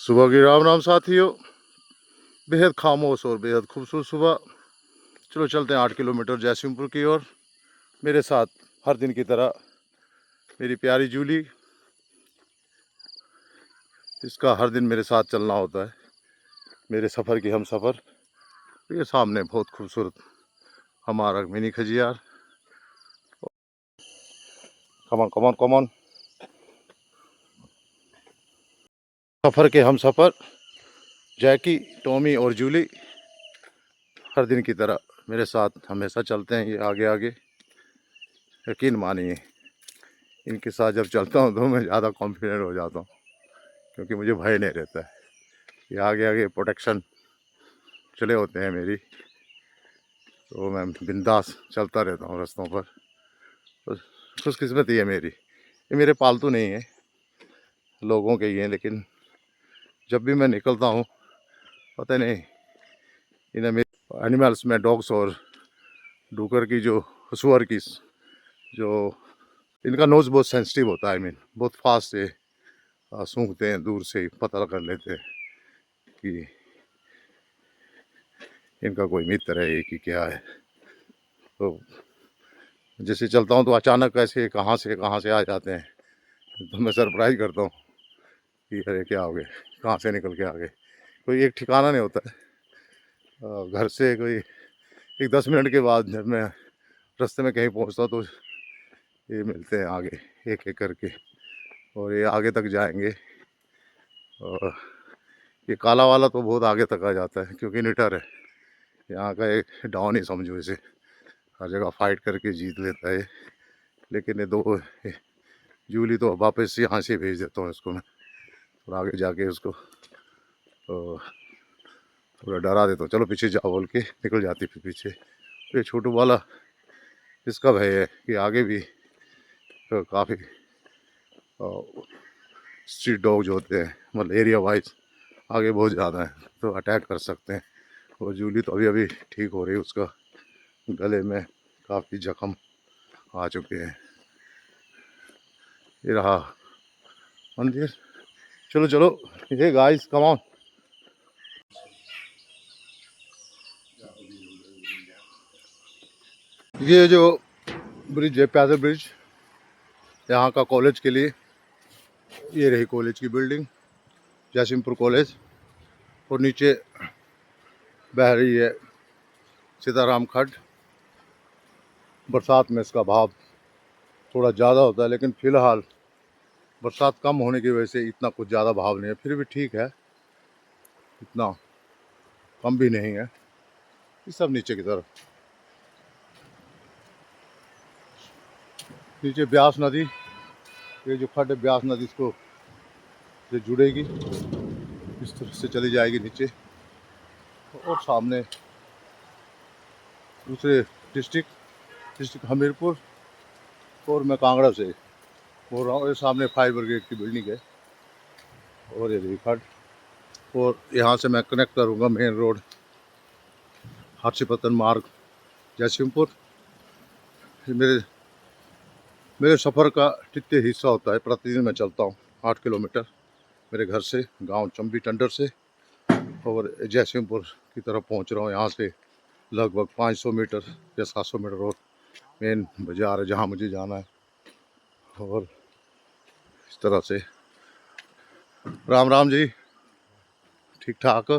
सुबह की राम राम साथियों। बेहद खामोश और बेहद खूबसूरत सुबह। चलो चलते हैं 8 किलोमीटर जयसिंहपुर की ओर। मेरे साथ हर दिन की तरह मेरी प्यारी जूली। इसका हर दिन मेरे साथ चलना होता है, मेरे सफ़र की हम सफ़र। ये सामने बहुत खूबसूरत हमारा मिनी खजियार। कमान कमान कमान। सफ़र के हम सफ़र जैकी, टॉमी और जूली हर दिन की तरह मेरे साथ हमेशा चलते हैं। ये आगे आगे, यकीन मानिए इनके साथ जब चलता हूँ तो मैं ज़्यादा कॉन्फिडेंट हो जाता हूँ, क्योंकि मुझे भय नहीं रहता है। ये आगे आगे प्रोटेक्शन चले होते हैं मेरी, तो मैं बिंदास चलता रहता हूँ रास्तों पर। तो खुशकिस्मती है मेरी। ये मेरे पालतू नहीं है, लोगों के ही हैं, लेकिन जब भी मैं निकलता हूँ पता नहीं इन्हें मेरे एनिमल्स में डॉग्स और डूकर की जो सुअर की जो इनका नोज़ बहुत सेंसिटिव होता है। आई मीन बहुत फास्ट से सूंघते हैं, दूर से ही पता कर लेते हैं कि इनका कोई मित्र है कि क्या है। तो जैसे चलता हूँ तो अचानक ऐसे कहाँ से आ जाते हैं, तो मैं सरप्राइज करता हूँ कि अरे क्या हो गए, कहाँ से निकल के आ गए। कोई एक ठिकाना नहीं होता है। घर से कोई एक 10 मिनट के बाद जब मैं रास्ते में कहीं पहुँचता हूँ तो ये मिलते हैं आगे एक एक करके, और ये आगे तक जाएंगे। और ये काला वाला तो बहुत आगे तक आ जाता है, क्योंकि निटर है, यहाँ का एक डॉन ही समझो इसे। हर जगह फाइट करके जीत लेता है। लेकिन ये दो जूली तो वापस यहाँ से भेज देता हूँ इसको मैं, और आगे जाके उसको तो थोड़ा डरा देता हूँ, चलो पीछे जाओ बोल के निकल जाती फिर पीछे। तो ये छोटू वाला इसका भय है कि आगे भी तो काफ़ी स्ट्रीट डॉग जो होते हैं, मतलब एरिया वाइज आगे बहुत ज़्यादा है, तो अटैक कर सकते हैं। और जूली तो अभी अभी ठीक हो रही है, उसका गले में काफ़ी जख्म आ चुके हैं। ये रहा मंदिर। चलो चलो ये गाइस कम ऑन। ये जो ब्रिज है, प्यादल ब्रिज, यहाँ का कॉलेज के लिए। ये रही कॉलेज की बिल्डिंग, जयसिंहपुर कॉलेज। और नीचे बह रही है सीताराम खड्ड। बरसात में इसका भाव थोड़ा ज़्यादा होता है, लेकिन फ़िलहाल बरसात कम होने की वजह से इतना कुछ ज़्यादा भाव नहीं है। फिर भी ठीक है, इतना कम भी नहीं है। ये सब नीचे की तरफ, नीचे ब्यास नदी, ये जो खड्ड है ब्यास नदी इसको से जुड़ेगी, इस तरफ से चली जाएगी नीचे। और सामने दूसरे डिस्ट्रिक्ट हमीरपुर, और मैं कांगड़ा से बोल रहा हूँ। ये सामने फायर ब्रिगेड की बिल्डिंग है, और ये रही खड्ड। और यहाँ से मैं कनेक्ट करूँगा मेन रोड हर्षपतन मार्ग जयसिंहपुर। मेरे मेरे सफ़र का नित्य हिस्सा होता है। प्रतिदिन मैं चलता हूँ 8 किलोमीटर मेरे घर से, गांव चंबी टंडर से, और जयसिंहपुर की तरफ पहुँच रहा हूँ। यहाँ से लगभग 500 मीटर या 700 मीटर और मेन बाज़ार है जहाँ मुझे जाना है। और इस तरह से राम राम जी, ठीक ठाक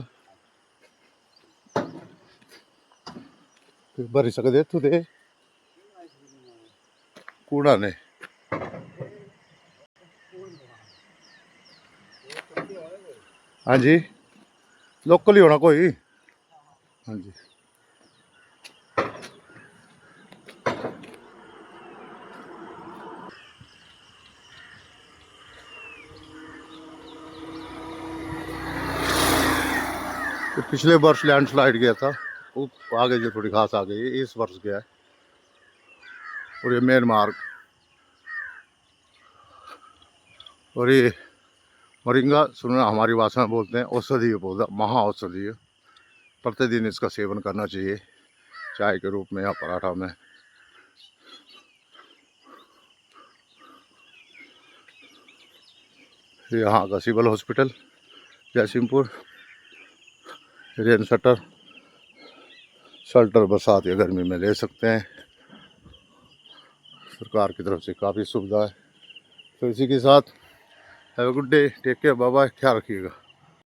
भरी सकते इत्थों दे कूड़ा ने। हाँ जी, लोकल ही होना कोई। हाँ जी, तो पिछले वर्ष लैंडस्लाइड गया था, वो आगे जो थोड़ी घास आ गई है, इस वर्ष गया है। और ये मेन मार्ग, और ये मोरिंगा सुनना हमारी भाषा में बोलते हैं औषधीय पौधा, महा औषधीय। प्रतिदिन इसका सेवन करना चाहिए, चाय के रूप में या पराठा में। यहाँ का सिविल हॉस्पिटल जयसिंहपुर रेन शल्टर बरसात या गर्मी में ले सकते हैं, सरकार की तरफ से काफ़ी सुविधा है। तो इसी के साथ have a good day, take care, bye bye, ख्याल रखिएगा।